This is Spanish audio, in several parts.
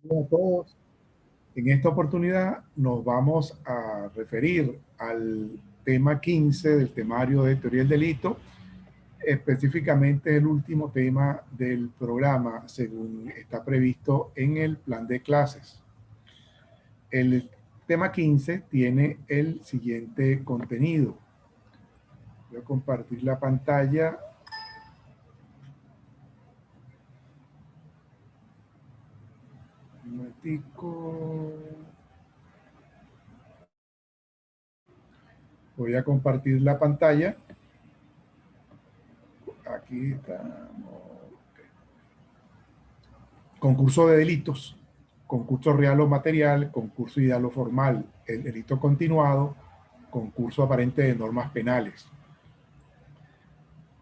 Hola a todos. En esta oportunidad nos vamos a referir al tema 15 del temario de teoría del delito, específicamente el último tema del programa, según está previsto en el plan de clases. El tema 15 tiene el siguiente contenido. Voy a compartir la pantalla. Un momentico. Voy a compartir la pantalla. Aquí estamos. Concurso de delitos, concurso real o material, concurso ideal o formal, el delito continuado, concurso aparente de normas penales.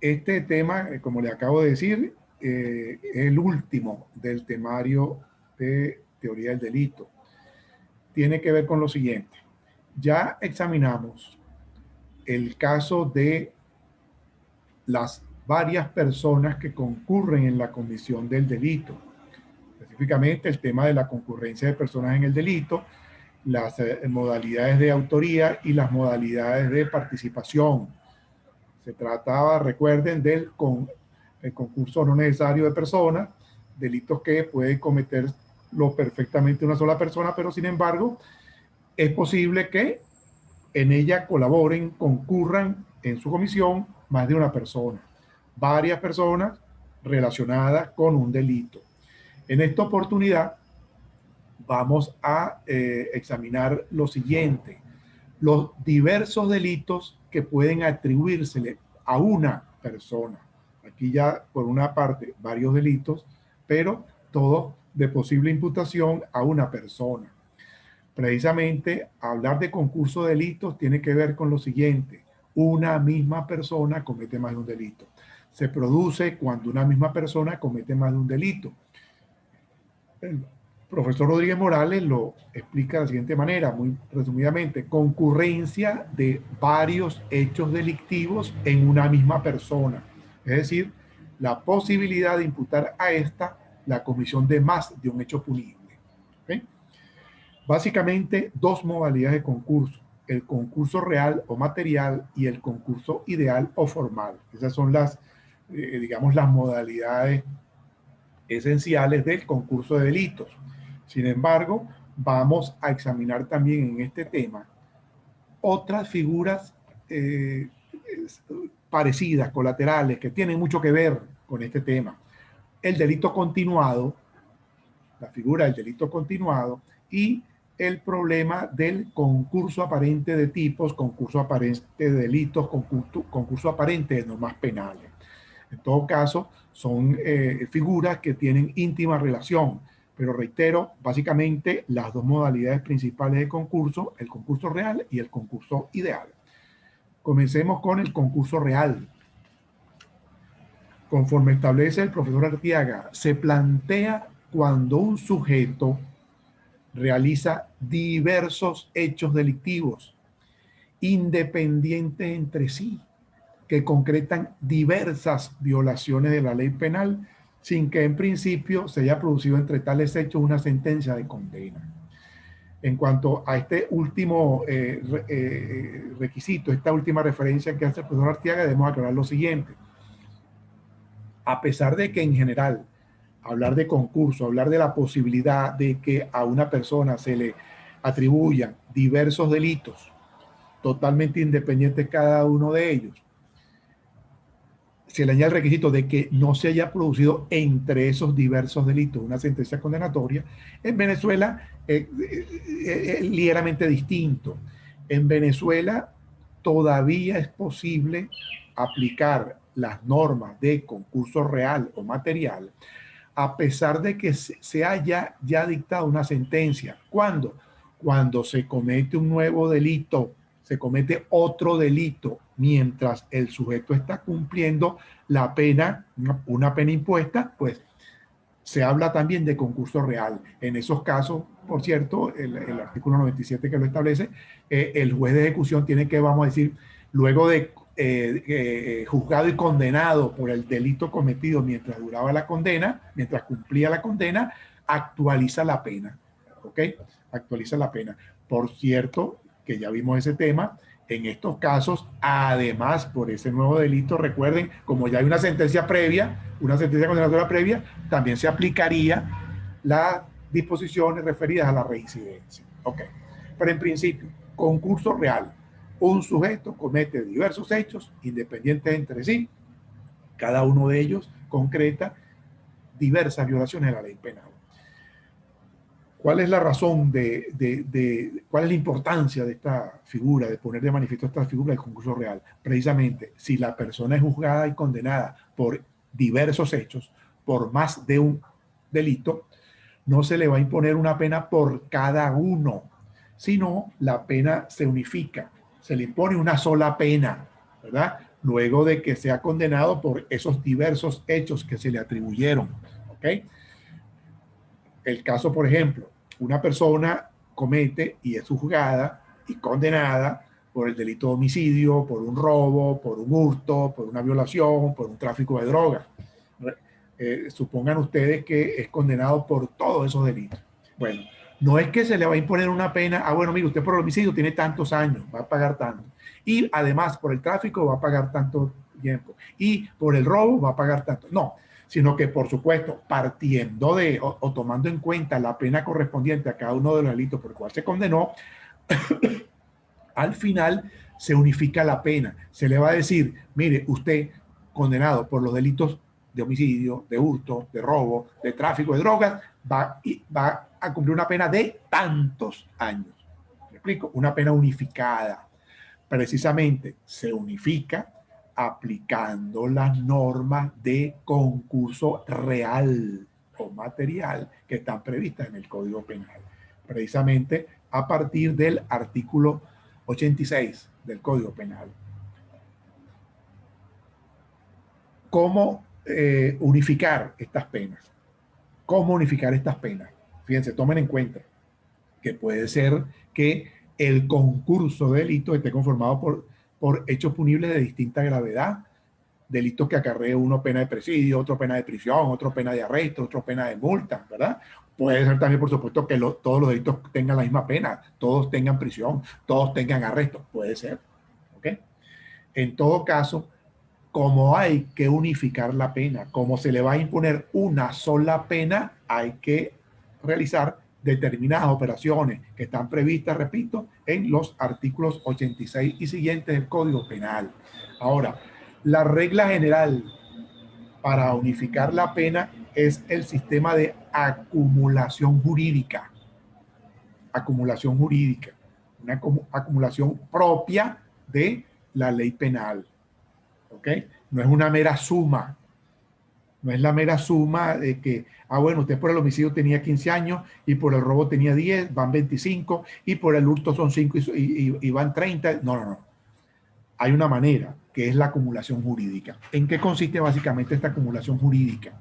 Este tema, como le acabo de decir, es el último del temario de teoría del delito. Tiene que ver con lo siguiente. Ya examinamos el caso de las varias personas que concurren en la comisión del delito. Específicamente el tema de la concurrencia de personas en el delito, las modalidades de autoría y las modalidades de participación. Se trataba, recuerden, el concurso no necesario de personas, delitos que puede cometerlo perfectamente una sola persona, pero sin embargo es posible que en ella colaboren, concurran en su comisión más de una persona, varias personas relacionadas con un delito. En esta oportunidad vamos a examinar lo siguiente: los diversos delitos que pueden atribuírsele a una persona. Aquí ya, por una parte, varios delitos, pero todos de posible imputación a una persona. Precisamente, hablar de concurso de delitos tiene que ver con lo siguiente: una misma persona comete más de un delito. Se produce cuando una misma persona comete más de un delito. El profesor Rodríguez Morales lo explica de la siguiente manera, muy resumidamente: concurrencia de varios hechos delictivos en una misma persona. Es decir, la posibilidad de imputar a esta la comisión de más de un hecho punible. ¿Okay? Básicamente, dos modalidades de concurso: el concurso real o material y el concurso ideal o formal. Esas son digamos, las modalidades esenciales del concurso de delitos. Sin embargo, vamos a examinar también en este tema otras figuras parecidas, colaterales, que tienen mucho que ver con este tema. El delito continuado, la figura del delito continuado, y el problema del concurso aparente de tipos, concurso aparente de delitos, concurso aparente de normas penales. En todo caso, son figuras que tienen íntima relación, pero reitero, básicamente las dos modalidades principales de concurso: el concurso real y el concurso ideal. Comencemos con el concurso real. Conforme establece el profesor Artiaga, se plantea cuando un sujeto realiza diversos hechos delictivos independientes entre sí, que concretan diversas violaciones de la ley penal sin que en principio se haya producido entre tales hechos una sentencia de condena. En cuanto a este último requisito, esta última referencia que hace el profesor Artiaga, debemos aclarar lo siguiente: a pesar de que en general hablar de concurso, hablar de la posibilidad de que a una persona se le atribuyan diversos delitos totalmente independientes cada uno de ellos, se le añade el requisito de que no se haya producido entre esos diversos delitos una sentencia condenatoria. En Venezuela es ligeramente distinto. En Venezuela todavía es posible aplicar las normas de concurso real o material a pesar de que se haya ya dictado una sentencia. ¿Cuándo? Cuando se comete un nuevo delito, se comete otro delito mientras el sujeto está cumpliendo la pena, una pena impuesta, pues se habla también de concurso real. En esos casos, por cierto, el artículo 97 que lo establece, el juez de ejecución tiene que, vamos a decir, luego de juzgado y condenado por el delito cometido mientras duraba la condena, mientras cumplía la condena, actualiza la pena, ¿ok? Actualiza la pena. Por cierto, que ya vimos ese tema, en estos casos, además, por ese nuevo delito, recuerden, como ya hay una sentencia previa, una sentencia condenatoria previa, también se aplicaría las disposiciones referidas a la reincidencia. Ok. Pero en principio, concurso real. Un sujeto comete diversos hechos independientes entre sí. Cada uno de ellos concreta diversas violaciones de la ley penal. ¿Cuál es la razón cuál es la importancia de esta figura, de poner de manifiesto esta figura del concurso real? Precisamente, si la persona es juzgada y condenada por diversos hechos, por más de un delito, no se le va a imponer una pena por cada uno, sino la pena se unifica, se le impone una sola pena, ¿verdad? Luego de que sea condenado por esos diversos hechos que se le atribuyeron, ¿ok? El caso, por ejemplo, una persona comete y es juzgada y condenada por el delito de homicidio, por un robo, por un hurto, por una violación, por un tráfico de drogas. Supongan ustedes que es condenado por todos esos delitos. Bueno, no es que se le va a imponer una pena, bueno, mire, usted por el homicidio tiene tantos años, va a pagar tanto. Y además, por el tráfico va a pagar tanto tiempo. Y por el robo va a pagar tanto. No, sino que, por supuesto, partiendo de o tomando en cuenta la pena correspondiente a cada uno de los delitos por el cual se condenó, al final se unifica la pena. Se le va a decir, mire, usted condenado por los delitos de homicidio, de hurto, de robo, de tráfico de drogas, va a cumplir una pena de tantos años. ¿Me explico? Una pena unificada. Precisamente se unifica aplicando las normas de concurso real o material que están previstas en el Código Penal. Precisamente a partir del artículo 86 del Código Penal. ¿Cómo unificar estas penas? ¿Cómo unificar estas penas? Fíjense, tomen en cuenta que puede ser que el concurso de delitos esté conformado por hechos punibles de distinta gravedad, delitos que acarreen uno pena de presidio, otro pena de prisión, otro pena de arresto, otro pena de multa, ¿verdad? Puede ser también, por supuesto, que todos los delitos tengan la misma pena, todos tengan prisión, todos tengan arresto, puede ser, ¿ok? En todo caso, como hay que unificar la pena, como se le va a imponer una sola pena, hay que realizar determinadas operaciones que están previstas, repito, en los artículos 86 y siguientes del Código Penal. Ahora, la regla general para unificar la pena es el sistema de acumulación jurídica. Acumulación jurídica. Una acumulación propia de la ley penal. ¿Ok? No es una mera suma. No es la mera suma de que, bueno, usted por el homicidio tenía 15 años y por el robo tenía 10, van 25, y por el hurto son 5 y van 30. No, no, no. Hay una manera, que es la acumulación jurídica. ¿En qué consiste básicamente esta acumulación jurídica?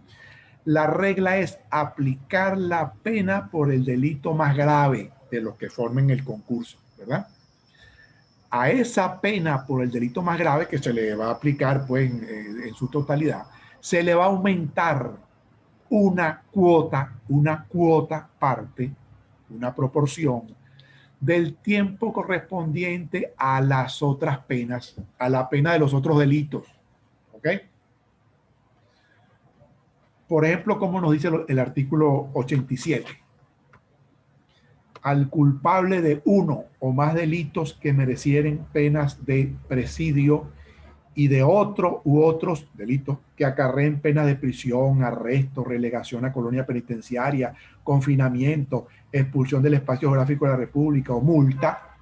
La regla es aplicar la pena por el delito más grave de los que formen el concurso, ¿verdad? A esa pena por el delito más grave que se le va a aplicar pues en su totalidad, se le va a aumentar una cuota parte, una proporción del tiempo correspondiente a las otras penas, a la pena de los otros delitos. ¿Ok? Por ejemplo, como nos dice el artículo 87. Al culpable de uno o más delitos que merecieren penas de presidio y de otro u otros delitos que acarreen penas de prisión, arresto, relegación a colonia penitenciaria, confinamiento, expulsión del espacio geográfico de la República o multa,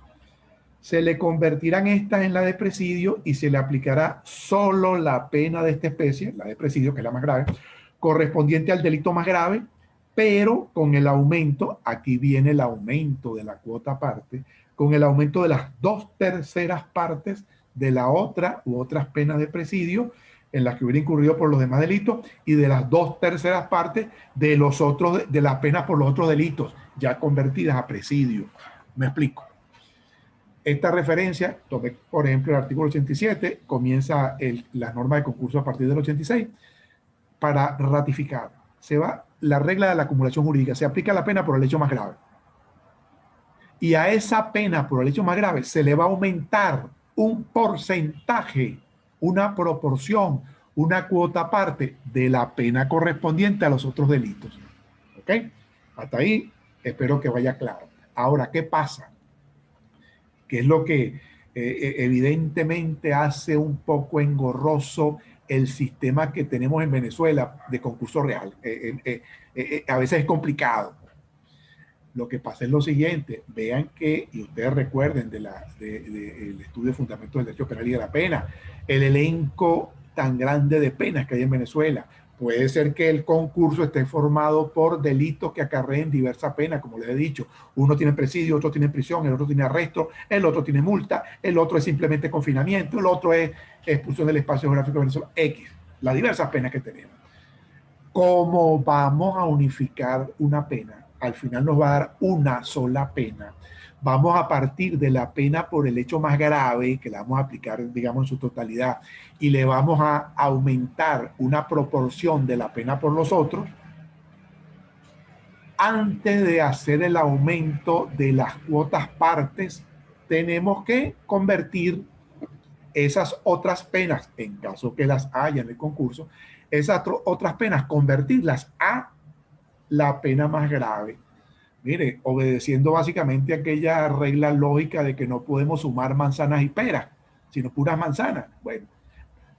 se le convertirán estas en la de presidio y se le aplicará solo la pena de esta especie, la de presidio, que es la más grave, correspondiente al delito más grave, pero con el aumento, aquí viene el aumento de la cuota parte, con el aumento de las 2/3 partes de la otra u otras penas de presidio en las que hubiera incurrido por los demás delitos y de las 2/3 partes de los otros, de las penas por los otros delitos ya convertidas a presidio. Me explico. Esta referencia, tomé por ejemplo el artículo 87, comienza las normas de concurso a partir del 86, para ratificar. Se va la regla de la acumulación jurídica. Se aplica la pena por el hecho más grave. Y a esa pena por el hecho más grave se le va a aumentar un porcentaje, una proporción, una cuota aparte de la pena correspondiente a los otros delitos. ¿Ok? Hasta ahí espero que vaya claro. Ahora, ¿qué pasa? ¿Qué es lo que evidentemente hace un poco engorroso el sistema que tenemos en Venezuela de concurso real? A veces es complicado. Lo que pasa es lo siguiente, vean que, y ustedes recuerden del estudio de fundamentos del derecho penal y de la pena, el elenco tan grande de penas que hay en Venezuela. Puede ser que el concurso esté formado por delitos que acarreen diversas penas, como les he dicho. Uno tiene presidio, otro tiene prisión, el otro tiene arresto, el otro tiene multa, el otro es simplemente confinamiento, el otro es expulsión del espacio geográfico de Venezuela, X, las diversas penas que tenemos. ¿Cómo vamos a unificar una pena? Al final nos va a dar una sola pena. Vamos a partir de la pena por el hecho más grave, que la vamos a aplicar, digamos, en su totalidad, y le vamos a aumentar una proporción de la pena por los otros, antes de hacer el aumento de las cuotas partes, tenemos que convertir esas otras penas, en caso que las haya en el concurso, esas otras penas, convertirlas a la pena más grave. Mire, obedeciendo básicamente aquella regla lógica de que no podemos sumar manzanas y peras, sino puras manzanas. Bueno,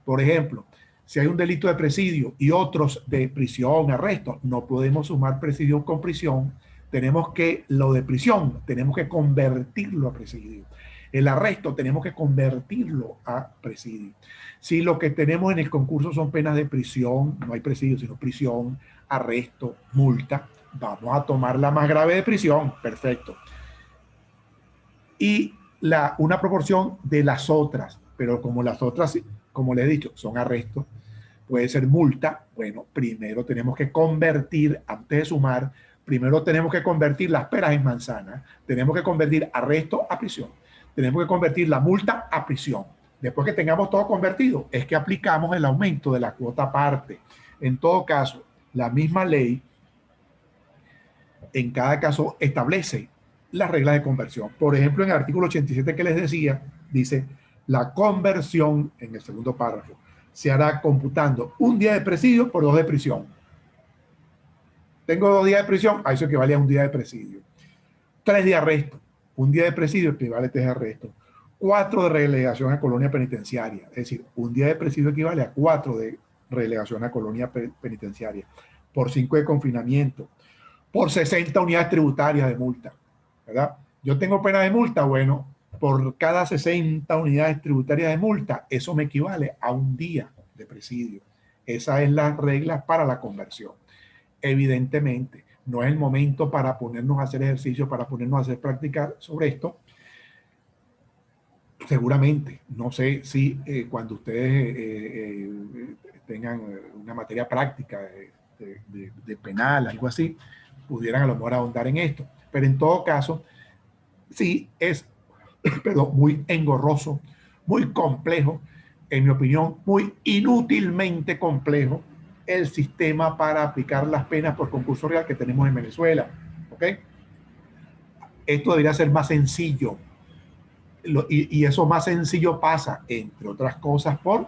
por ejemplo, si hay un delito de presidio y otros de prisión, arresto, no podemos sumar presidio con prisión. Tenemos que, lo de prisión, tenemos que convertirlo a presidio. El arresto tenemos que convertirlo a presidio. Si lo que tenemos en el concurso son penas de prisión, no hay presidio, sino prisión, arresto, multa, vamos a tomar la más grave de prisión, perfecto. Y una proporción de las otras, pero como las otras, como le he dicho, son arrestos, puede ser multa, bueno, primero tenemos que convertir, antes de sumar, primero tenemos que convertir las peras en manzanas, tenemos que convertir arresto a prisión, tenemos que convertir la multa a prisión. Después que tengamos todo convertido, es que aplicamos el aumento de la cuota parte. En todo caso, la misma ley en cada caso establece las reglas de conversión. Por ejemplo, en el artículo 87 que les decía, dice, la conversión, en el segundo párrafo, se hará computando un día de presidio por 2 de prisión. Tengo 2 días de prisión, a eso equivale a un día de presidio. 3 de arresto, un día de presidio equivale a 3 de arresto. 4 de relegación a colonia penitenciaria, es decir, un día de presidio equivale a 4 de relegación a colonia penitenciaria. Por 5 de confinamiento, por 60 unidades tributarias de multa, ¿verdad? Yo tengo pena de multa, bueno, por cada 60 unidades tributarias de multa, eso me equivale a un día de presidio. Esa es la regla para la conversión. Evidentemente, no es el momento para ponernos a hacer ejercicio, para ponernos a hacer práctica sobre esto. Seguramente, no sé si cuando ustedes tengan una materia práctica de penal, algo así, pudieran a lo mejor ahondar en esto. Pero en todo caso, sí es muy engorroso, muy complejo, en mi opinión, muy inútilmente complejo el sistema para aplicar las penas por concurso real que tenemos en Venezuela. ¿Ok? Esto debería ser más sencillo. Y eso más sencillo pasa, entre otras cosas, por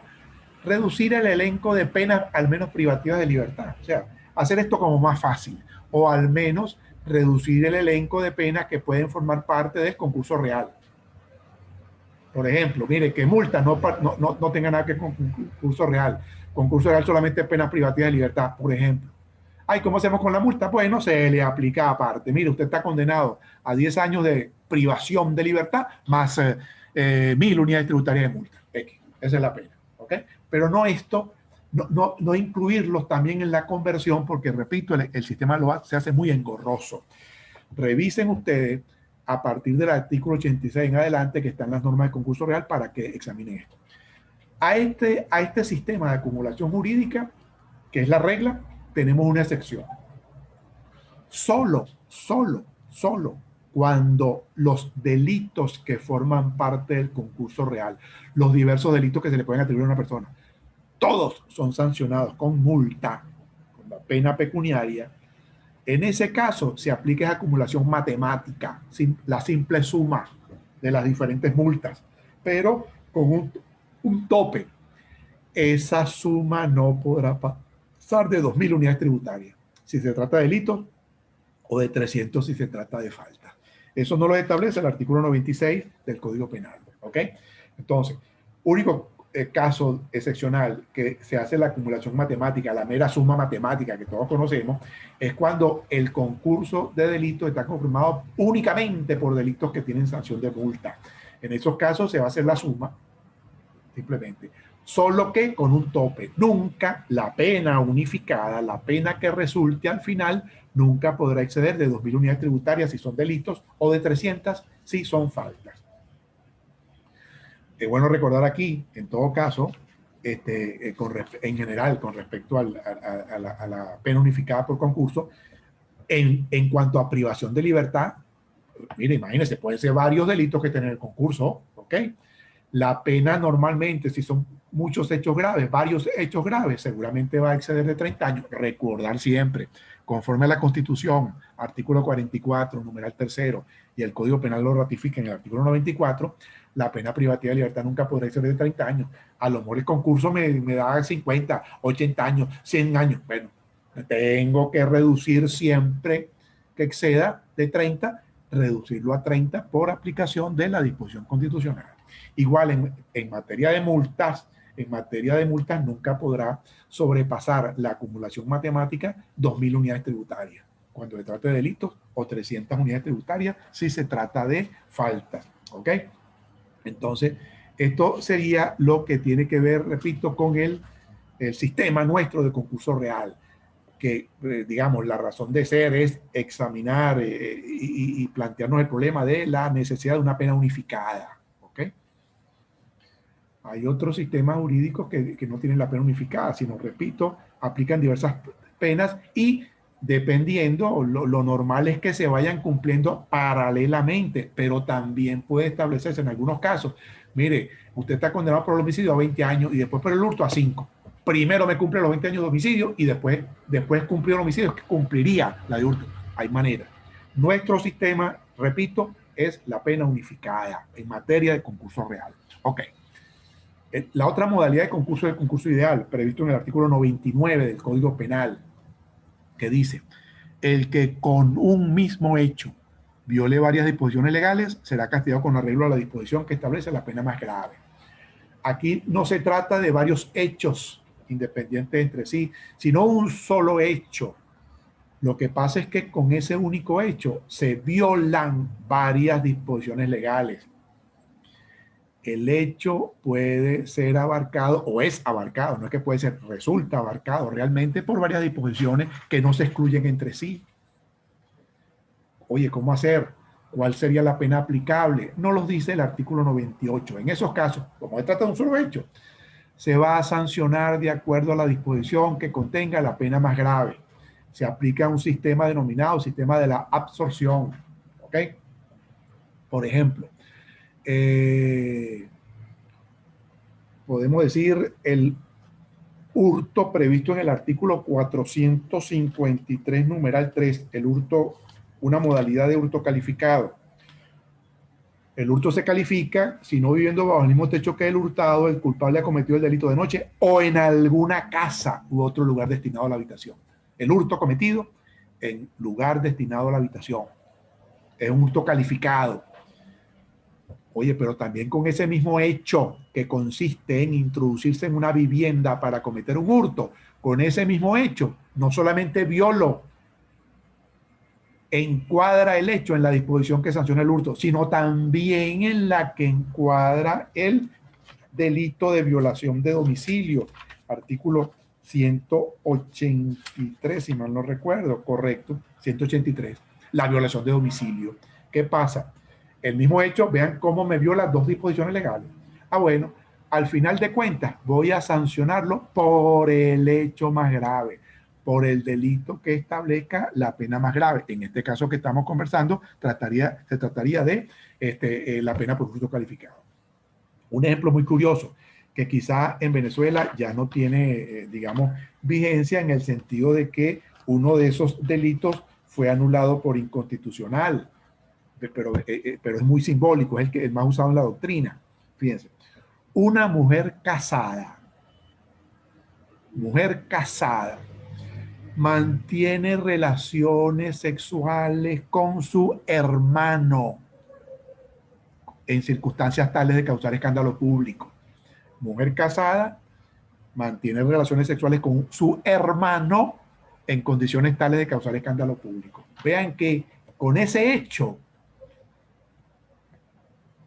reducir el elenco de penas, al menos privativas de libertad. O sea, hacer esto como más fácil, o al menos reducir el elenco de penas que pueden formar parte del concurso real. Por ejemplo, mire, que multa no tenga nada que ver con concurso real. Concurso real solamente penas privativas de libertad, por ejemplo. Ay, ¿cómo hacemos con la multa? Bueno, se le aplica aparte. Mire, usted está condenado a 10 años de privación de libertad más 1000 unidades tributarias de multa. X. Esa es la pena. ¿Ok? Pero no esto, no incluirlos también en la conversión, porque, repito, el sistema se hace muy engorroso. Revisen ustedes a partir del artículo 86 en adelante, que están las normas de concurso real, para que examinen esto. A este sistema de acumulación jurídica, que es la regla, tenemos una excepción. Solo cuando los delitos que forman parte del concurso real, los diversos delitos que se le pueden atribuir a una persona, todos son sancionados con multa, con la pena pecuniaria, En ese caso se aplica esa acumulación matemática, la simple suma de las diferentes multas, pero con un tope. Esa suma no podrá pasar de 2.000 unidades tributarias si se trata de delitos o de 300 si se trata de falta. Eso no lo establece el artículo 96 del Código Penal. ¿Ok? Entonces, único caso excepcional que se hace la acumulación matemática, la mera suma matemática que todos conocemos, es cuando el concurso de delitos está confirmado únicamente por delitos que tienen sanción de multa. En esos casos se va a hacer la suma, simplemente, solo que con un tope. Nunca la pena unificada, la pena que resulte al final, nunca podrá exceder de 2.000 unidades tributarias si son delitos o de 300 si son faltas. Es bueno recordar aquí, en todo caso, en general, con respecto a la pena unificada por concurso, en cuanto a privación de libertad, mire, imagínense, pueden ser varios delitos que tienen el concurso, ¿ok? La pena normalmente, si son muchos hechos graves, varios hechos graves, seguramente va a exceder de 30 años. Recordar siempre, conforme a la Constitución, artículo 44, numeral tercero, y el Código Penal lo ratifica en el artículo 94, la pena privativa de libertad nunca podrá exceder de 30 años. A lo mejor el concurso me da 50, 80 años, 100 años. Bueno, tengo que reducir siempre que exceda de 30, reducirlo a 30 por aplicación de la disposición constitucional. Igual en materia de multas, nunca podrá sobrepasar la acumulación matemática 2.000 unidades tributarias cuando se trata de delitos o 300 unidades tributarias si se trata de faltas. ¿Ok? Entonces, esto sería lo que tiene que ver, repito, con el sistema nuestro de concurso real, que, digamos, la razón de ser es examinar y plantearnos el problema de la necesidad de una pena unificada. ¿Ok? Hay otros sistemas jurídicos que no tienen la pena unificada, sino, repito, aplican diversas penas y dependiendo, lo normal es que se vayan cumpliendo paralelamente, pero también puede establecerse en algunos casos. Mire, usted está condenado por el homicidio a 20 años y después por el hurto a 5. Primero me cumple los 20 años de homicidio y después cumplió el homicidio, que cumpliría la de hurto. Hay manera. Nuestro sistema, repito, es la pena unificada en materia de concurso real. Ok. La otra modalidad de concurso es el concurso ideal, previsto en el artículo 99 del Código Penal, que dice: el que con un mismo hecho viole varias disposiciones legales será castigado con arreglo a la disposición que establece la pena más grave. Aquí no se trata de varios hechos independientes entre sí, sino un solo hecho. Lo que pasa es que con ese único hecho se violan varias disposiciones legales. El hecho puede ser abarcado o es abarcado, no es que puede ser, resulta abarcado realmente por varias disposiciones que no se excluyen entre sí. Oye, ¿cómo hacer? ¿Cuál sería la pena aplicable? No los dice el artículo 98. En esos casos, como se trata de un solo hecho, se va a sancionar de acuerdo a la disposición que contenga la pena más grave. Se aplica un sistema denominado sistema de la absorción. ¿Ok? Por ejemplo, podemos decir el hurto previsto en el artículo 453, numeral 3, el hurto, una modalidad de hurto calificado. El hurto se califica si no viviendo bajo el mismo techo que el hurtado, el culpable ha cometido el delito de noche o en alguna casa u otro lugar destinado a la habitación. El hurto cometido en lugar destinado a la habitación. Es un hurto calificado. Oye, pero también con ese mismo hecho que consiste en introducirse en una vivienda para cometer un hurto, con ese mismo hecho, no solamente violo, encuadra el hecho en la disposición que sanciona el hurto, sino también en la que encuadra el delito de violación de domicilio, artículo 183, si mal no recuerdo, correcto, 183, la violación de domicilio. ¿Qué pasa? El mismo hecho, vean cómo me viola dos disposiciones legales. Ah, bueno, al final de cuentas voy a sancionarlo por el hecho más grave, por el delito que establezca la pena más grave. En este caso que estamos conversando, se trataría de la pena por hurto calificado. Un ejemplo muy curioso, que quizá en Venezuela ya no tiene, digamos, vigencia en el sentido de que uno de esos delitos fue anulado por inconstitucional, pero es muy simbólico, es el más usado en la doctrina. Fíjense, una mujer casada mantiene relaciones sexuales con su hermano en circunstancias tales de causar escándalo público. Mujer casada mantiene relaciones sexuales con su hermano en condiciones tales de causar escándalo público. Vean que con ese hecho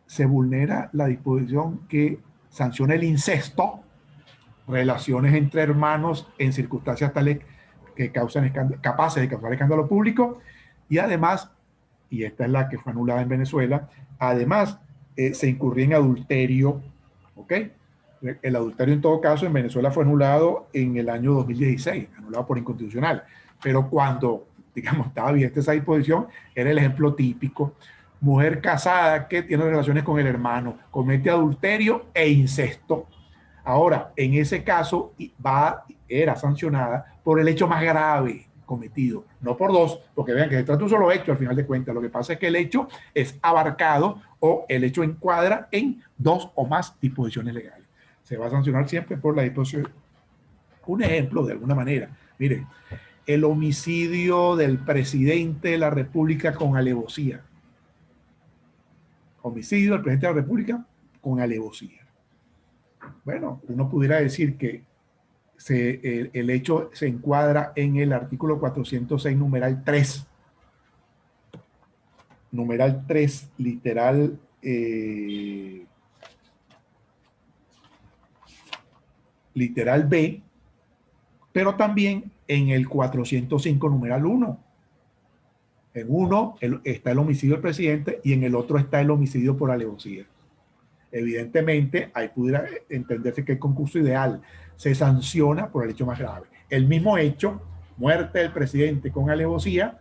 se vulnera la disposición que sanciona el incesto, relaciones entre hermanos en circunstancias tales que causan capaces de causar escándalo público, y además, y esta es la que fue anulada en Venezuela, además se incurría en adulterio, ¿ok? El adulterio en todo caso en Venezuela fue anulado en el año 2016, anulado por inconstitucional, pero cuando, digamos, estaba vigente esa disposición, era el ejemplo típico. Mujer casada que tiene relaciones con el hermano, comete adulterio e incesto. Ahora, en ese caso, era sancionada por el hecho más grave cometido, no por dos, porque vean que se trata de un solo hecho al final de cuentas. Lo que pasa es que el hecho es abarcado o el hecho encuadra en dos o más disposiciones legales. Se va a sancionar siempre por la disposición. Un ejemplo, de alguna manera, miren, el homicidio del presidente de la República con alevosía. Homicidio del presidente de la República con alevosía. Bueno, uno pudiera decir que el hecho se encuadra en el artículo 406, numeral 3. Numeral 3, literal literal B, pero también en el 405, numeral 1. En uno está el homicidio del presidente y en el otro está el homicidio por alevosía. Evidentemente, ahí pudiera entenderse que el concurso ideal se sanciona por el hecho más grave. El mismo hecho, muerte del presidente con alevosía,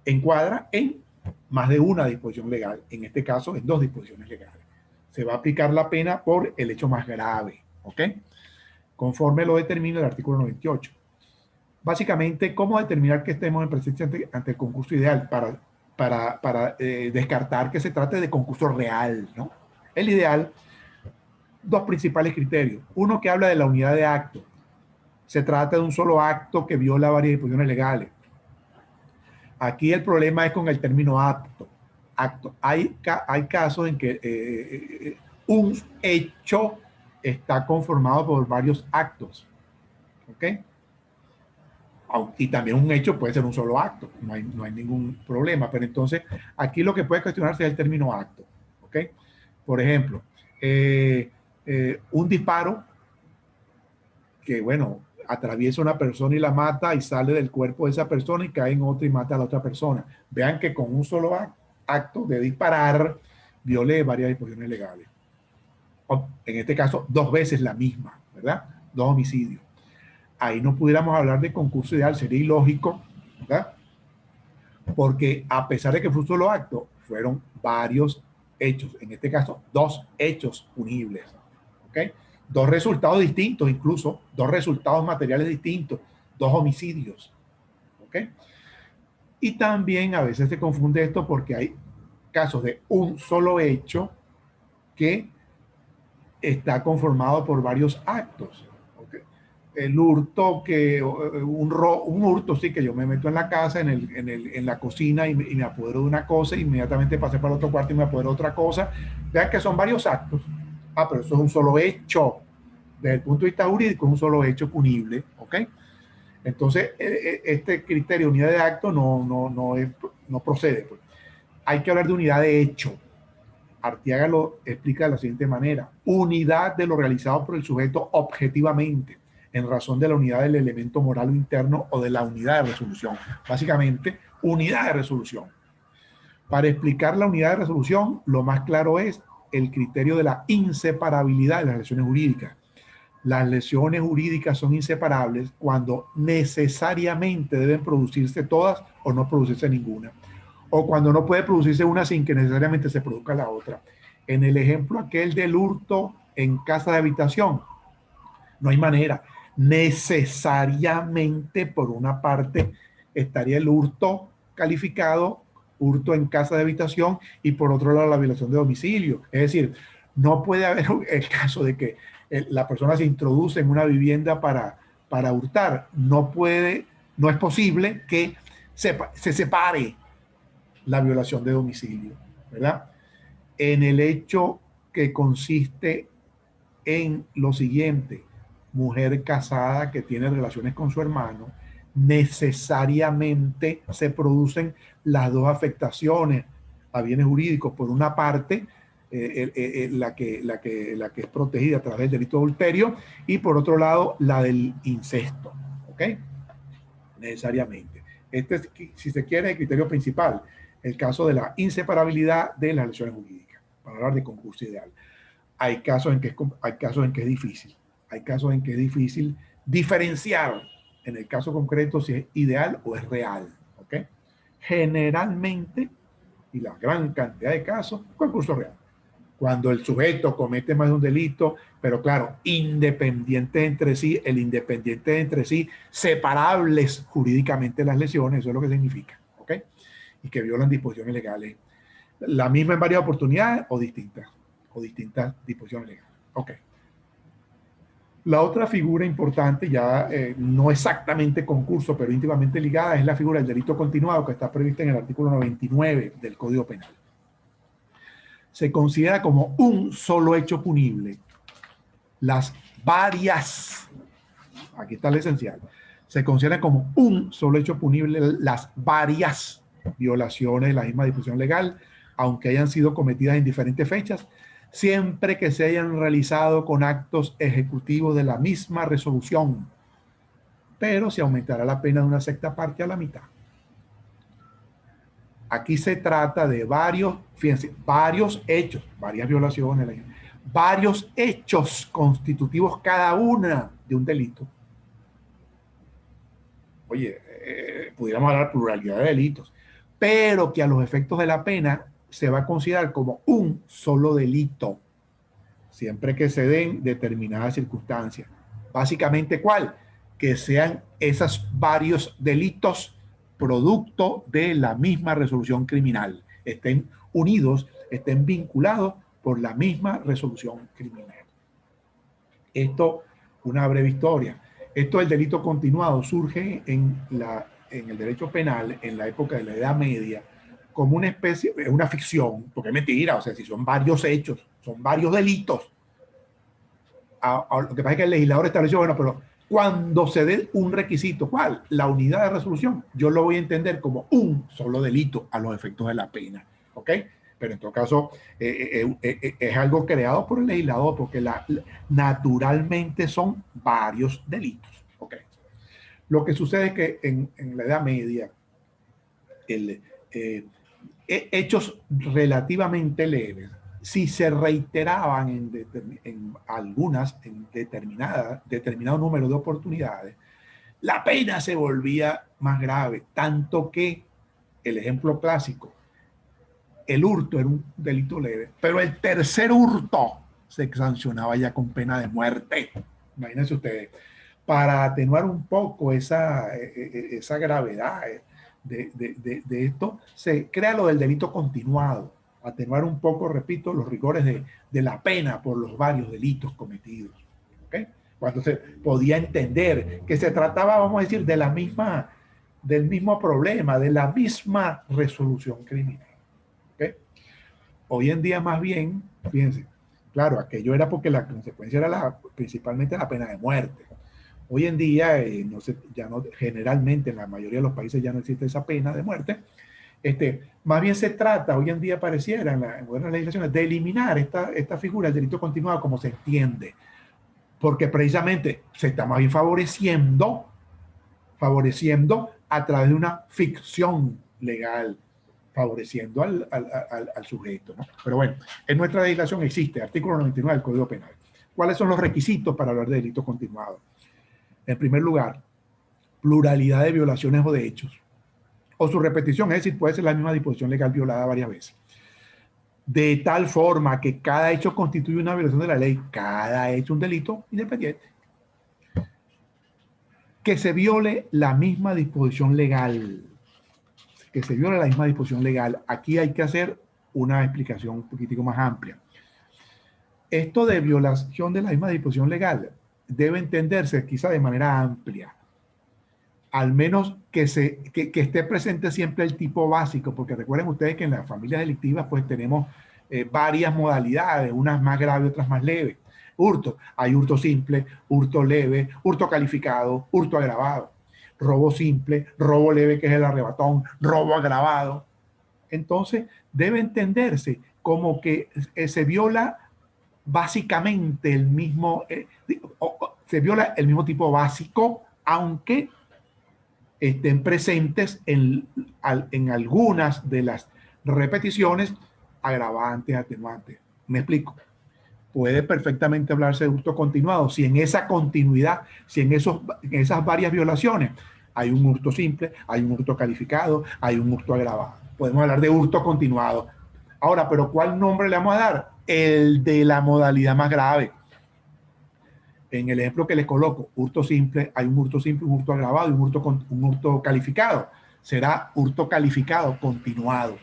encuadra en más de una disposición legal. En este caso, en dos disposiciones legales. Se va a aplicar la pena por el hecho más grave, ¿ok? Conforme lo determina el artículo 98. Básicamente, ¿cómo determinar que estemos en presencia ante el concurso ideal para descartar que se trate de concurso real, ¿no? El ideal, dos principales criterios. Uno que habla de la unidad de acto. Se trata de un solo acto que viola varias disposiciones legales. Aquí el problema es con el término acto. Hay casos en que un hecho está conformado por varios actos. ¿Ok? Y también un hecho puede ser un solo acto. No hay ningún problema. Pero entonces, aquí lo que puede cuestionarse es el término acto. ¿Ok? Por ejemplo, un disparo que, bueno, atraviesa una persona y la mata y sale del cuerpo de esa persona y cae en otra y mata a la otra persona. Vean que con un solo acto de disparar viole varias disposiciones legales. O, en este caso, dos veces la misma, ¿verdad? Dos homicidios. Ahí no pudiéramos hablar de concurso ideal, sería ilógico, ¿verdad? Porque a pesar de que fue un solo acto, fueron varios hechos, en este caso, dos hechos punibles, ¿ok? Dos resultados distintos, incluso dos resultados materiales distintos, dos homicidios, ¿ok? Y también a veces se confunde esto porque hay casos de un solo hecho que está conformado por varios actos. ¿Okay? El hurto, un hurto, sí, que yo me meto en la casa, en la cocina y me apodero de una cosa, inmediatamente pasé para el otro cuarto y me apodero de otra cosa. Vean que son varios actos. Ah, pero eso es un solo hecho. Desde el punto de vista jurídico es un solo hecho punible, ¿ok? Entonces, este criterio de unidad de acto no procede. Pues. Hay que hablar de unidad de hecho. Arteaga lo explica de la siguiente manera. Unidad de lo realizado por el sujeto objetivamente, en razón de la unidad del elemento moral o interno o de la unidad de resolución. Básicamente, unidad de resolución. Para explicar la unidad de resolución, lo más claro es el criterio de la inseparabilidad de las lesiones jurídicas. Las lesiones jurídicas son inseparables cuando necesariamente deben producirse todas o no producirse ninguna. O cuando no puede producirse una sin que necesariamente se produzca la otra. En el ejemplo aquel del hurto en casa de habitación, no hay manera. Necesariamente, por una parte, estaría el hurto calificado, hurto en casa de habitación, y por otro lado la violación de domicilio. Es decir, no puede haber el caso de que la persona se introduce en una vivienda para hurtar. No es posible que se separe la violación de domicilio, ¿verdad? En el hecho que consiste en lo siguiente: mujer casada que tiene relaciones con su hermano, necesariamente se producen las dos afectaciones a bienes jurídicos. Por una parte, la que es protegida a través del delito de adulterio, y por otro lado, la del incesto. ¿Ok? Necesariamente. Este es, si se quiere, el criterio principal, el caso de la inseparabilidad de las relaciones jurídicas, para hablar de concurso ideal. Hay casos en que es difícil. Hay casos en que es difícil diferenciar, en el caso concreto, si es ideal o es real. ¿Ok? Generalmente, y la gran cantidad de casos, concurso real. Cuando el sujeto comete más de un delito, pero claro, independientes entre sí, separables jurídicamente las lesiones, eso es lo que significa. ¿Ok? Y que violan disposiciones legales. La misma en varias oportunidades o distintas disposiciones legales. Ok. La otra figura importante, ya no exactamente concurso, pero íntimamente ligada, es la figura del delito continuado, que está prevista en el artículo 99 del Código Penal. Se considera como un solo hecho punible las varias, aquí está lo esencial, se considera como un solo hecho punible las varias violaciones de la misma disposición legal, aunque hayan sido cometidas en diferentes fechas, siempre que se hayan realizado con actos ejecutivos de la misma resolución, pero se aumentará la pena de una sexta parte a la mitad. Aquí se trata de fíjense, varios hechos, varias violaciones, varios hechos constitutivos cada una de un delito. Oye, pudiéramos hablar de pluralidad de delitos, pero que a los efectos de la pena se va a considerar como un solo delito, siempre que se den determinadas circunstancias. Básicamente, ¿cuál? Que sean esos varios delitos producto de la misma resolución criminal, estén unidos, estén vinculados por la misma resolución criminal. Esto, una breve historia. Esto del delito continuado surge en el derecho penal en la época de la Edad Media como una especie, una ficción, porque es mentira, o sea, si son varios hechos, son varios delitos. Lo que pasa es que el legislador estableció, bueno, pero cuando se dé un requisito, ¿cuál? La unidad de resolución, yo lo voy a entender como un solo delito a los efectos de la pena, ¿ok? Pero en todo caso es algo creado por el legislador, porque naturalmente son varios delitos, ¿ok? Lo que sucede es que en la Edad Media, hechos relativamente leves, si se reiteraban en determinado número de oportunidades, la pena se volvía más grave, tanto que el ejemplo clásico, el hurto era un delito leve, pero el tercer hurto se sancionaba ya con pena de muerte. Imagínense ustedes, para atenuar un poco esa gravedad de esto, se crea lo del delito continuado, atenuar un poco, repito, los rigores de la pena por los varios delitos cometidos. ¿Okay? Cuando se podía entender que se trataba, vamos a decir, del mismo problema, de la misma resolución criminal. ¿Okay? Hoy en día más bien, fíjense, claro, aquello era porque la consecuencia era principalmente la pena de muerte. Hoy en día, generalmente en la mayoría de los países ya no existe esa pena de muerte. Más bien se trata, hoy en día pareciera en modernas legislaciones, de eliminar esta figura del delito continuado como se entiende, porque precisamente se está más bien favoreciendo a través de una ficción legal, favoreciendo al sujeto, ¿no? Pero bueno, en nuestra legislación existe, artículo 99 del Código Penal. ¿Cuáles son los requisitos para hablar de delito continuado? En primer lugar, pluralidad de violaciones o de hechos, o su repetición, es decir, puede ser la misma disposición legal violada varias veces. De tal forma que cada hecho constituye una violación de la ley, cada hecho un delito independiente. Que se viole la misma disposición legal. que se viola la misma disposición legal. Aquí hay que hacer una explicación un poquitico más amplia. Esto de violación de la misma disposición legal debe entenderse quizá de manera amplia. Al menos que esté presente siempre el tipo básico, porque recuerden ustedes que en las familias delictivas pues tenemos varias modalidades, unas más graves, otras más leves. Hurto, hay hurto simple, hurto leve, hurto calificado, hurto agravado. Robo simple, robo leve, que es el arrebatón, robo agravado. Entonces debe entenderse como que se viola básicamente el mismo, se viola el mismo tipo básico, aunque estén presentes en algunas de las repeticiones agravantes, atenuantes. Me explico. Puede perfectamente hablarse de hurto continuado si en esa continuidad, si en esas varias violaciones hay un hurto simple, hay un hurto calificado, hay un hurto agravado. Podemos hablar de hurto continuado. Ahora, ¿pero cuál nombre le vamos a dar? El de la modalidad más grave. En el ejemplo que les coloco, hurto simple, hay un hurto simple, un hurto agravado y un hurto calificado. Será hurto calificado continuado.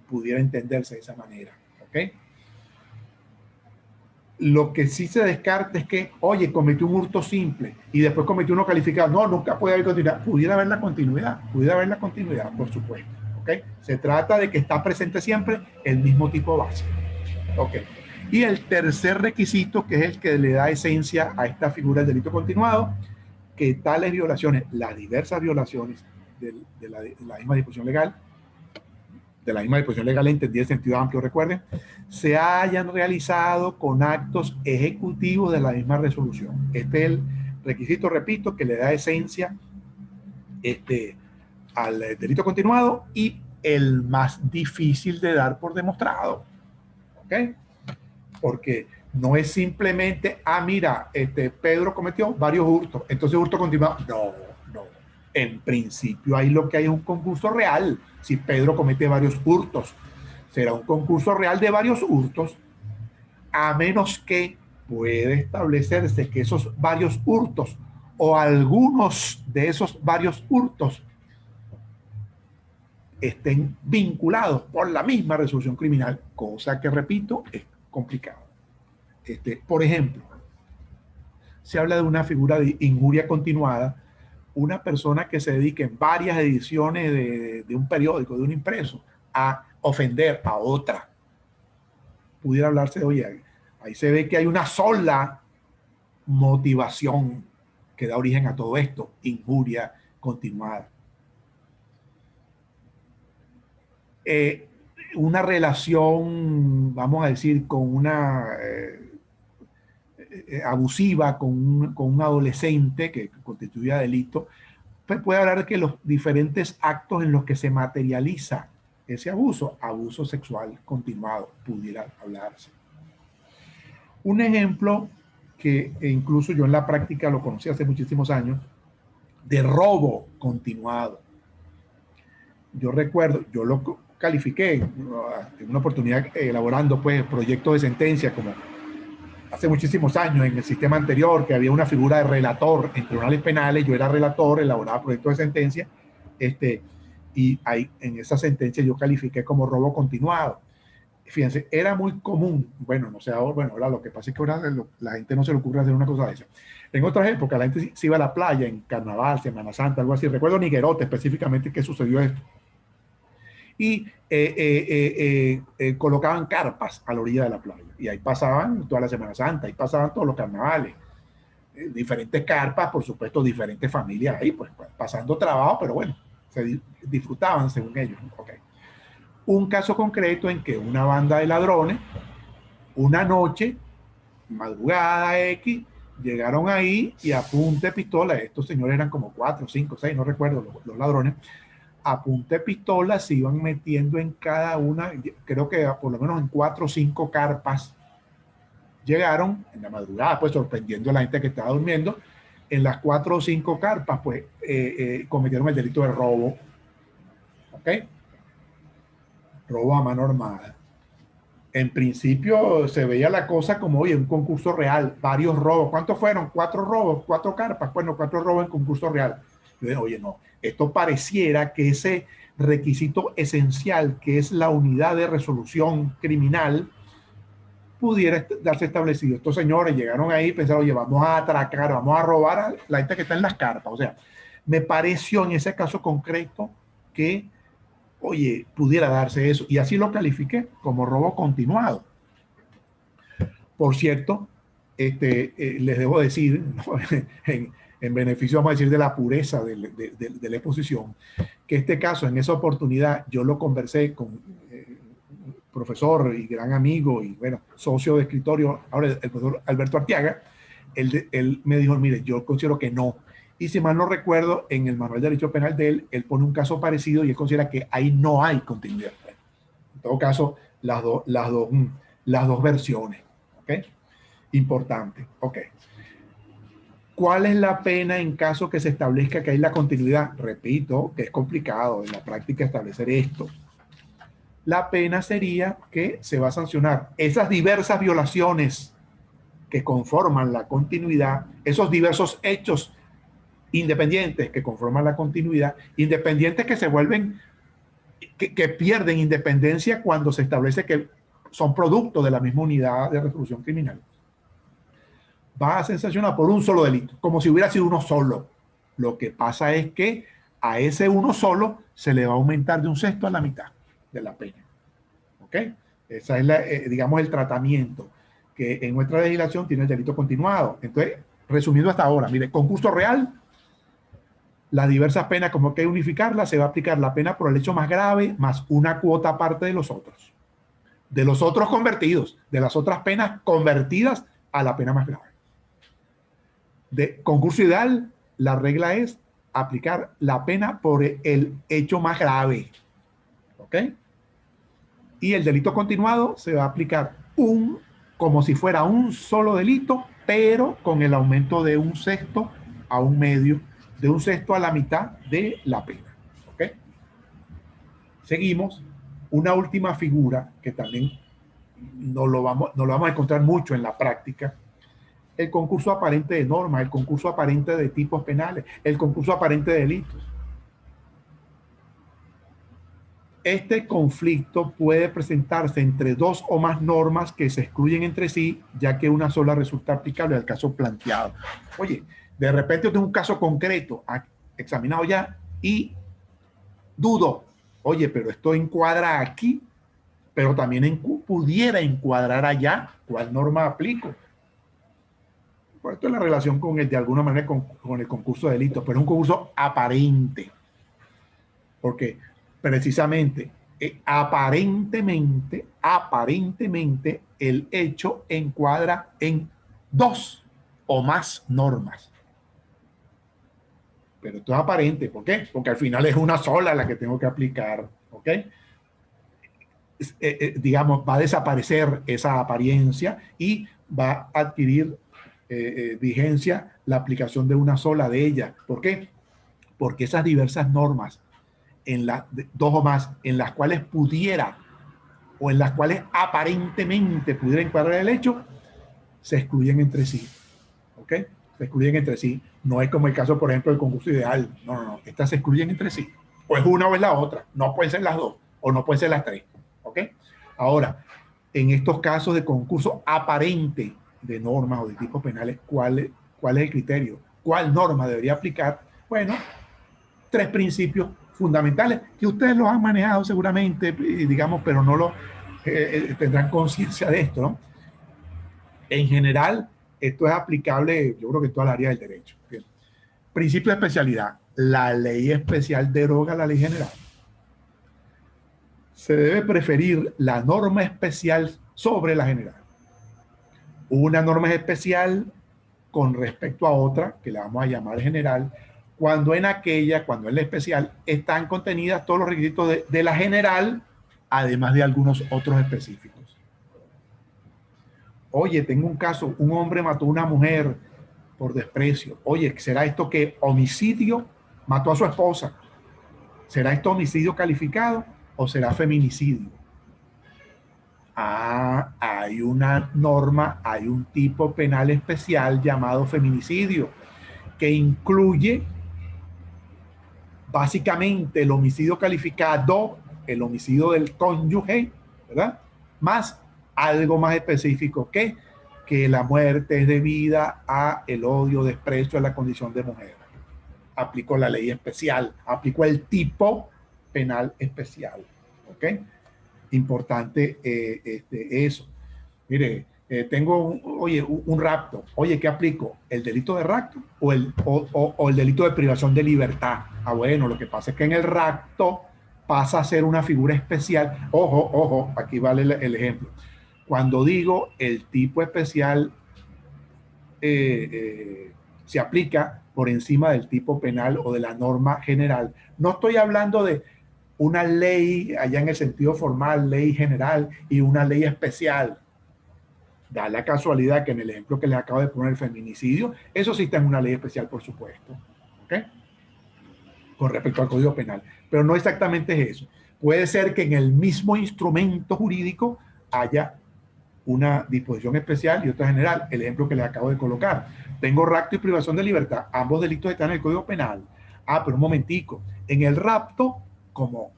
Pudiera entenderse de esa manera. ¿Ok? Lo que sí se descarta es que, oye, cometió un hurto simple y después cometió uno calificado. No, nunca puede haber continuidad. Pudiera haber la continuidad, por supuesto. ¿Ok? Se trata de que está presente siempre el mismo tipo básico. ¿Ok? Y el tercer requisito, que es el que le da esencia a esta figura del delito continuado, que tales violaciones, las diversas violaciones de la misma disposición legal, entendida en sentido amplio, recuerden, se hayan realizado con actos ejecutivos de la misma resolución. Este es el requisito, repito, que le da esencia al delito continuado y el más difícil de dar por demostrado. ¿Ok? Porque no es simplemente, mira, Pedro cometió varios hurtos, entonces hurto continuado. No. En principio ahí lo que hay es un concurso real. Si Pedro comete varios hurtos, será un concurso real de varios hurtos, a menos que puede establecerse que esos varios hurtos o algunos de esos varios hurtos estén vinculados por la misma resolución criminal, cosa que, repito, es complicado. Por ejemplo, se habla de una figura de injuria continuada, una persona que se dedique en varias ediciones de un periódico, de un impreso, a ofender a otra. Pudiera hablarse de, oye, ahí se ve que hay una sola motivación que da origen a todo esto, injuria continuada. Una relación, vamos a decir, con una abusiva con un adolescente que constituía delito, pues puede hablar de que los diferentes actos en los que se materializa ese abuso sexual continuado, pudiera hablarse. Un ejemplo que incluso yo en la práctica lo conocí hace muchísimos años, de robo continuado. Yo recuerdo, yo lo califiqué en una oportunidad elaborando pues proyectos de sentencia como hace muchísimos años en el sistema anterior, que había una figura de relator en tribunales penales, yo era relator, elaboraba proyectos de sentencia, y ahí, en esa sentencia yo califiqué como robo continuado. Fíjense, era muy común, bueno, no sé ahora, bueno, ahora lo que pasa es que ahora la gente no se le ocurre hacer una cosa de esa. En otras épocas la gente se iba a la playa, en Carnaval, Semana Santa, algo así. Recuerdo Niguerote específicamente que sucedió esto. Y colocaban carpas a la orilla de la playa. Y ahí pasaban toda la Semana Santa, ahí pasaban todos los carnavales. Diferentes carpas, por supuesto, diferentes familias ahí, pues pasando trabajo, pero bueno, se disfrutaban según ellos. Okay. Un caso concreto en que una banda de ladrones, una noche, madrugada X, llegaron ahí y a punta de pistola, estos señores eran como 4, 5, 6, no recuerdo, los ladrones, a punta de pistola se iban metiendo en cada una, creo que por lo menos en 4 o 5 carpas. Llegaron en la madrugada, pues sorprendiendo a la gente que estaba durmiendo. En las 4 o 5 carpas, pues cometieron el delito de robo. ¿Ok? Robo a mano armada. En principio se veía la cosa como, oye, un concurso real, varios robos. ¿Cuántos fueron? 4 robos, 4 carpas. Bueno, 4 robos en concurso real. Oye, no, esto pareciera que ese requisito esencial, que es la unidad de resolución criminal, pudiera darse establecido. Estos señores llegaron ahí y pensaron, oye, vamos a atracar, vamos a robar a la gente que está en las carpas. O sea, me pareció en ese caso concreto que, oye, pudiera darse eso. Y así lo califiqué como robo continuado. Por cierto, les debo decir, ¿no? en beneficio, vamos a decir, de la pureza de la exposición, que este caso, en esa oportunidad, yo lo conversé con profesor y gran amigo y, bueno, socio de escritorio, ahora el profesor Alberto Arteaga. Él me dijo, mire, yo considero que no. Y si mal no recuerdo, en el manual de derecho penal de él pone un caso parecido y él considera que ahí no hay continuidad. En todo caso, las dos versiones. ¿Ok? Importante. Ok. ¿Cuál es la pena en caso que se establezca que hay la continuidad? Repito, que es complicado en la práctica establecer esto. La pena sería que se va a sancionar esas diversas violaciones que conforman la continuidad, esos diversos hechos independientes que conforman la continuidad, independientes que se vuelven, que pierden independencia cuando se establece que son producto de la misma unidad de resolución criminal. Va a ser sancionado por un solo delito, como si hubiera sido uno solo. Lo que pasa es que a ese uno solo se le va a aumentar de un sexto a la mitad de la pena. ¿Ok? Ese es, digamos, el tratamiento que en nuestra legislación tiene el delito continuado. Entonces, resumiendo hasta ahora, mire, concurso real, las diversas penas, como que hay unificarlas, se va a aplicar la pena por el hecho más grave más una cuota aparte de los otros convertidos, de las otras penas convertidas a la pena más grave. De concurso ideal, la regla es aplicar la pena por el hecho más grave. ¿Ok? Y el delito continuado se va a aplicar como si fuera un solo delito, pero con el aumento de un sexto a un medio, de un sexto a la mitad de la pena. ¿Ok? Seguimos. Una última figura que también no lo vamos a encontrar mucho en la práctica: el concurso aparente de normas, el concurso aparente de tipos penales, el concurso aparente de delitos. Este conflicto puede presentarse entre dos o más normas que se excluyen entre sí, ya que una sola resulta aplicable al caso planteado. Oye, de repente yo tengo un caso concreto examinado ya y dudo, oye, pero esto encuadra aquí, pero también pudiera encuadrar allá. ¿Cuál norma aplico? Pues esto es la relación con de alguna manera con el concurso de delitos, pero es un concurso aparente, porque precisamente, aparentemente, el hecho encuadra en dos o más normas. Pero esto es aparente, ¿por qué? Porque al final es una sola la que tengo que aplicar, ¿ok? Digamos, va a desaparecer esa apariencia y va a adquirir vigencia la aplicación de una sola de ellas. ¿Por qué? Porque esas diversas normas, dos o más, en las cuales pudiera o en las cuales aparentemente pudiera encuadrar el hecho, se excluyen entre sí. ¿Ok? Se excluyen entre sí. No es como el caso, por ejemplo, del concurso ideal. No. Estas se excluyen entre sí. O es una o es la otra. No pueden ser las dos. O no pueden ser las tres. ¿Ok? Ahora, en estos casos de concurso aparente de normas o de tipos penales, ¿cuál es el criterio? ¿Cuál norma debería aplicar? Bueno, tres principios fundamentales que ustedes los han manejado seguramente, digamos, pero no lo tendrán conciencia de esto, ¿no? En general, esto es aplicable, yo creo que en todas las áreas del derecho. Bien. Principio de especialidad. La ley especial deroga la ley general. Se debe preferir la norma especial sobre la general. Una norma es especial con respecto a otra, que la vamos a llamar general, cuando en la especial, están contenidas todos los requisitos de la general, además de algunos otros específicos. Oye, tengo un caso, un hombre mató a una mujer por desprecio. Oye, ¿será esto que homicidio? Mató a su esposa. ¿Será esto homicidio calificado o será feminicidio? Hay una norma, hay un tipo penal especial llamado feminicidio, que incluye básicamente el homicidio calificado, el homicidio del cónyuge, ¿verdad? Más algo más específico que la muerte es debida a el odio, desprecio a la condición de mujer. Aplicó la ley especial, aplicó el tipo penal especial, ¿ok? Importante eso. Mire, tengo, un rapto. Oye, ¿qué aplico? ¿El delito de rapto o el delito de privación de libertad? Ah, bueno, lo que pasa es que en el rapto pasa a ser una figura especial. Ojo, ojo, aquí vale el ejemplo. Cuando digo el tipo especial se aplica por encima del tipo penal o de la norma general, no estoy hablando de una ley allá en el sentido formal, ley general y una ley especial. Da la casualidad que en el ejemplo que les acabo de poner, el feminicidio, eso sí está en una ley especial, por supuesto, ¿ok? Con respecto al Código Penal. Pero no exactamente es eso. Puede ser que en el mismo instrumento jurídico haya una disposición especial y otra general. El ejemplo que les acabo de colocar. Tengo rapto y privación de libertad. Ambos delitos están en el Código Penal. Ah, pero un momentico. En el rapto, como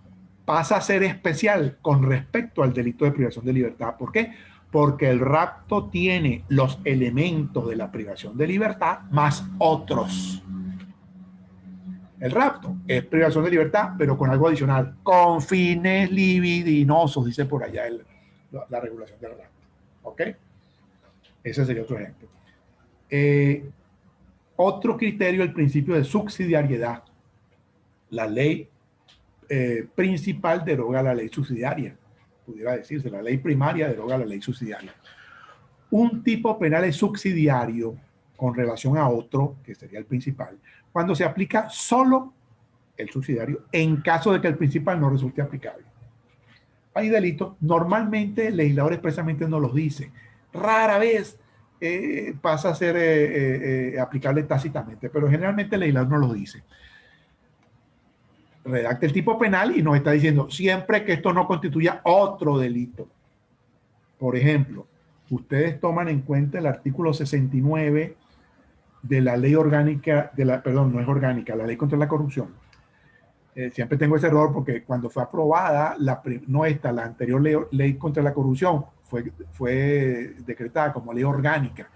pasa a ser especial con respecto al delito de privación de libertad. ¿Por qué? Porque el rapto tiene los elementos de la privación de libertad más otros. El rapto es privación de libertad, pero con algo adicional, con fines libidinosos, dice por allá la regulación del rapto. ¿Ok? Ese sería otro ejemplo. Otro criterio, el principio de subsidiariedad. La ley principal deroga la ley subsidiaria, pudiera decirse, la ley primaria deroga la ley subsidiaria. Un tipo penal es subsidiario con relación a otro, que sería el principal, cuando se aplica solo el subsidiario en caso de que el principal no resulte aplicable. Hay delitos, normalmente el legislador expresamente no los dice, rara vez pasa a ser aplicable tácitamente, pero generalmente el legislador no los dice. Redacta el tipo penal y nos está diciendo siempre que esto no constituya otro delito. Por ejemplo, ustedes toman en cuenta el artículo 69 de la ley orgánica, perdón, no es orgánica, la ley contra la corrupción. Siempre tengo ese error porque cuando fue aprobada, la anterior ley contra la corrupción fue decretada como ley orgánica.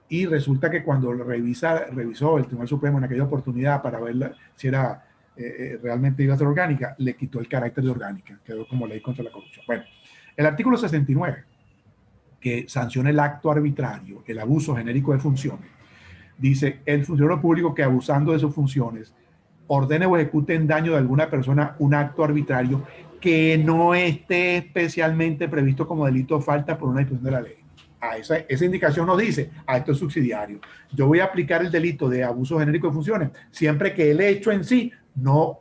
Y resulta que cuando revisó el Tribunal Supremo en aquella oportunidad para ver si era realmente iba a ser orgánica, le quitó el carácter de orgánica, quedó como ley contra la corrupción. Bueno, el artículo 69, que sanciona el acto arbitrario, el abuso genérico de funciones, dice, el funcionario público que abusando de sus funciones ordene o ejecute en daño de alguna persona un acto arbitrario que no esté especialmente previsto como delito o falta por una disposición de la ley. Esa indicación nos dice, esto es subsidiario. Yo voy a aplicar el delito de abuso genérico de funciones siempre que el hecho en sí no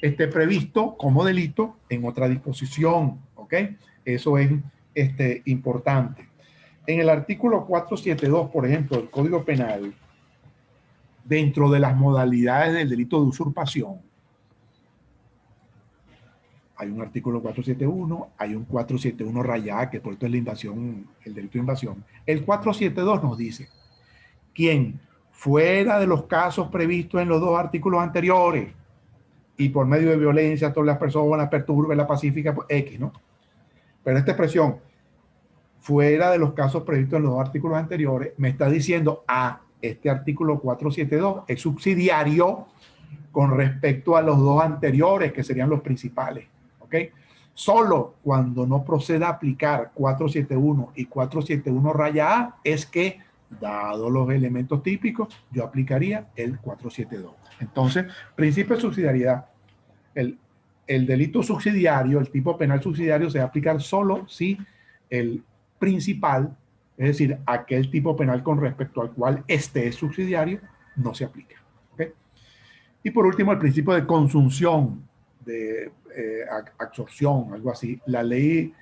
esté previsto como delito en otra disposición, ¿ok? Eso es importante. En el artículo 472, por ejemplo, del Código Penal, dentro de las modalidades del delito de usurpación, hay un artículo 471, hay un 471 rayá, que por esto es la invasión, el delito de invasión. El 472 nos dice, quien fuera de los casos previstos en los dos artículos anteriores y por medio de violencia, todas las personas perturbe la pacífica, X, ¿no? Pero esta expresión, fuera de los casos previstos en los dos artículos anteriores, me está diciendo, este artículo 472 es subsidiario con respecto a los dos anteriores, que serían los principales. ¿Ok? Solo cuando no proceda a aplicar 471 y 471 raya A es que, dado los elementos típicos, yo aplicaría el 472. Entonces, principio de subsidiariedad. El delito subsidiario, el tipo penal subsidiario, se va a aplicar solo si el principal, es decir, aquel tipo penal con respecto al cual este es subsidiario, no se aplica. ¿Okay? Y por último, el principio de consunción, de absorción, algo así. La ley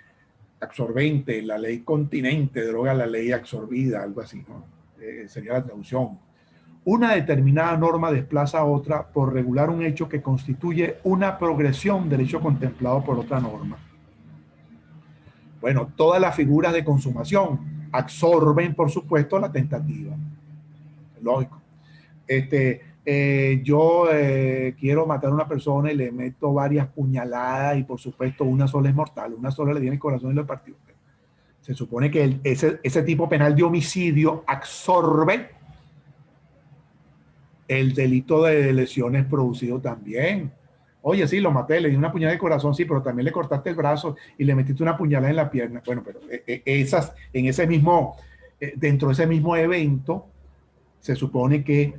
absorbente, la ley continente, deroga la ley absorbida, algo así, ¿no? Sería la traducción. Una determinada norma desplaza a otra por regular un hecho que constituye una progresión del hecho contemplado por otra norma. Bueno, todas las figuras de consumación absorben, por supuesto, la tentativa. Lógico. yo quiero matar a una persona y le meto varias puñaladas y por supuesto una sola es mortal, una sola le tiene el corazón y lo partió. Se supone que ese tipo penal de homicidio absorbe el delito de lesiones producido también. Oye, sí, lo maté, le di una puñalada de corazón, sí, pero también le cortaste el brazo y le metiste una puñalada en la pierna. Bueno, pero en ese mismo, dentro de ese mismo evento, se supone que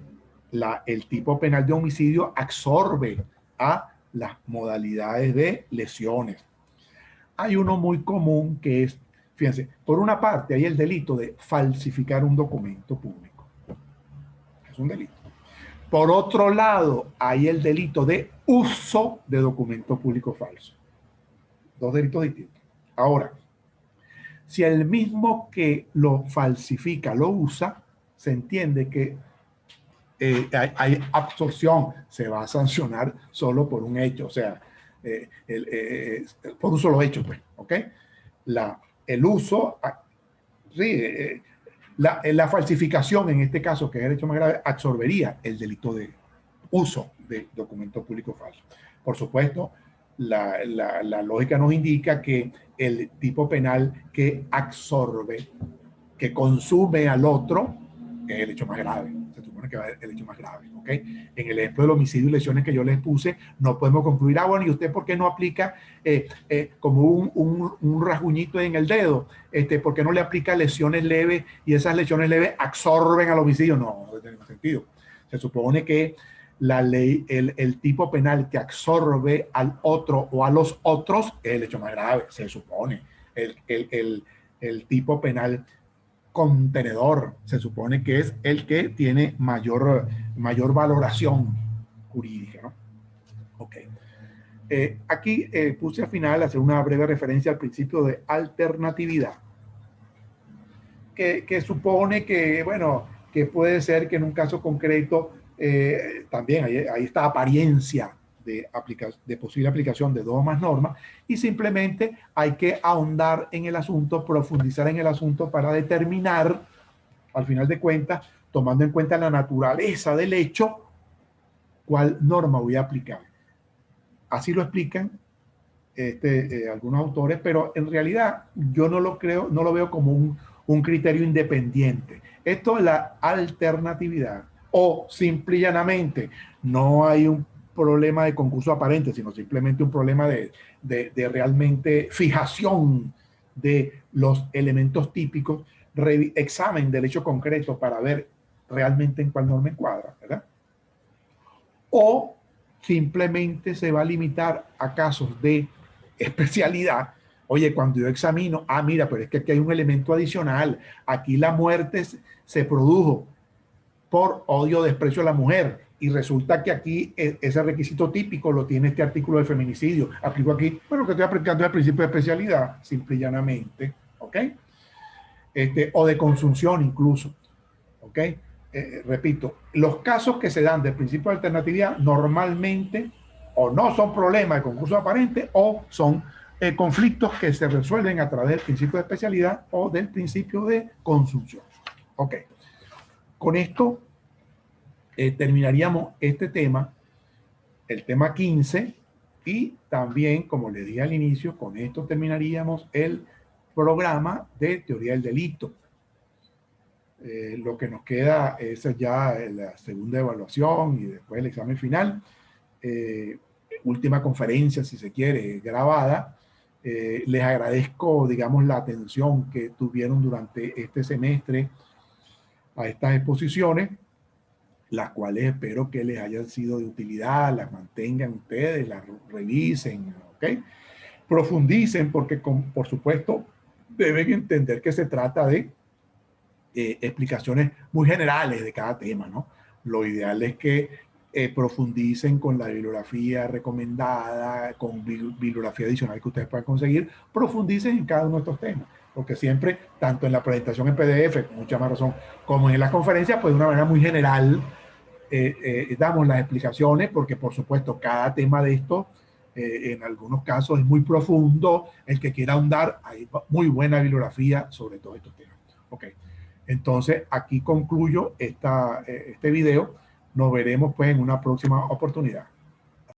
el tipo penal de homicidio absorbe a las modalidades de lesiones. Hay uno muy común que es, fíjense, por una parte hay el delito de falsificar un documento público. Es un delito. Por otro lado, hay el delito de uso de documento público falso. Dos delitos distintos. Ahora, si el mismo que lo falsifica lo usa, se entiende que hay absorción, se va a sancionar solo por un hecho, o sea, por un solo hecho, pues, ¿ok? El uso, sí, la falsificación en este caso, que es el hecho más grave, absorbería el delito de uso de documento público falso. Por supuesto, la lógica nos indica que el tipo penal que absorbe, que consume al otro, es el hecho más grave. Se supone que va a ser el hecho más grave, ¿ok? En el ejemplo del homicidio y lesiones que yo les puse, no podemos concluir, bueno, ¿y usted por qué no aplica como un rasguñito en el dedo? ¿Por qué no le aplica lesiones leves y esas lesiones leves absorben al homicidio? No, no tiene ningún sentido. Se supone que la ley, el tipo penal que absorbe al otro o a los otros es el hecho más grave, se supone. El tipo penal contenedor se supone que es el que tiene mayor valoración jurídica, ¿no? Ok. Aquí puse al final hacer una breve referencia al principio de alternatividad, que supone que, bueno, que puede ser que en un caso concreto también hay esta apariencia de posible aplicación de dos o más normas, y simplemente hay que ahondar en el asunto, profundizar en el asunto para determinar, al final de cuentas, tomando en cuenta la naturaleza del hecho, cuál norma voy a aplicar. Así lo explican algunos autores, pero en realidad yo no lo creo, no lo veo como un criterio independiente. Esto es la alternatividad, o simple y llanamente no hay un problema de concurso aparente, sino simplemente un problema de realmente fijación de los elementos típicos, examen del hecho concreto para ver realmente en cuál norma encuadra, ¿verdad? O simplemente se va a limitar a casos de especialidad. Oye, cuando yo examino, mira, pero es que aquí hay un elemento adicional. Aquí la muerte se produjo por odio o desprecio a la mujer. Y resulta que aquí ese requisito típico lo tiene este artículo del feminicidio. Aplico aquí, bueno, que estoy aplicando el principio de especialidad, simple y llanamente. ¿Ok? O de consunción incluso. ¿Ok? Repito, los casos que se dan del principio de alternatividad normalmente o no son problemas de concurso aparente o son conflictos que se resuelven a través del principio de especialidad o del principio de consunción. Ok. Con esto terminaríamos este tema, el tema 15, y también, como les dije al inicio, con esto terminaríamos el programa de teoría del delito. Lo que nos queda es ya la segunda evaluación y después el examen final. Última conferencia, si se quiere, grabada. Les agradezco, digamos, la atención que tuvieron durante este semestre a estas exposiciones, las cuales espero que les hayan sido de utilidad, las mantengan ustedes, las revisen, ¿ok? Profundicen porque, por supuesto, deben entender que se trata de explicaciones muy generales de cada tema, ¿no? Lo ideal es que profundicen con la bibliografía recomendada, con bibliografía adicional que ustedes puedan conseguir, profundicen en cada uno de estos temas, porque siempre, tanto en la presentación en PDF, con mucha más razón, como en las conferencias, pues de una manera muy general, damos las explicaciones, porque por supuesto cada tema de esto, en algunos casos es muy profundo, el que quiera ahondar, hay muy buena bibliografía sobre todos estos temas. Ok. Entonces, aquí concluyo este video. Nos veremos pues en una próxima oportunidad.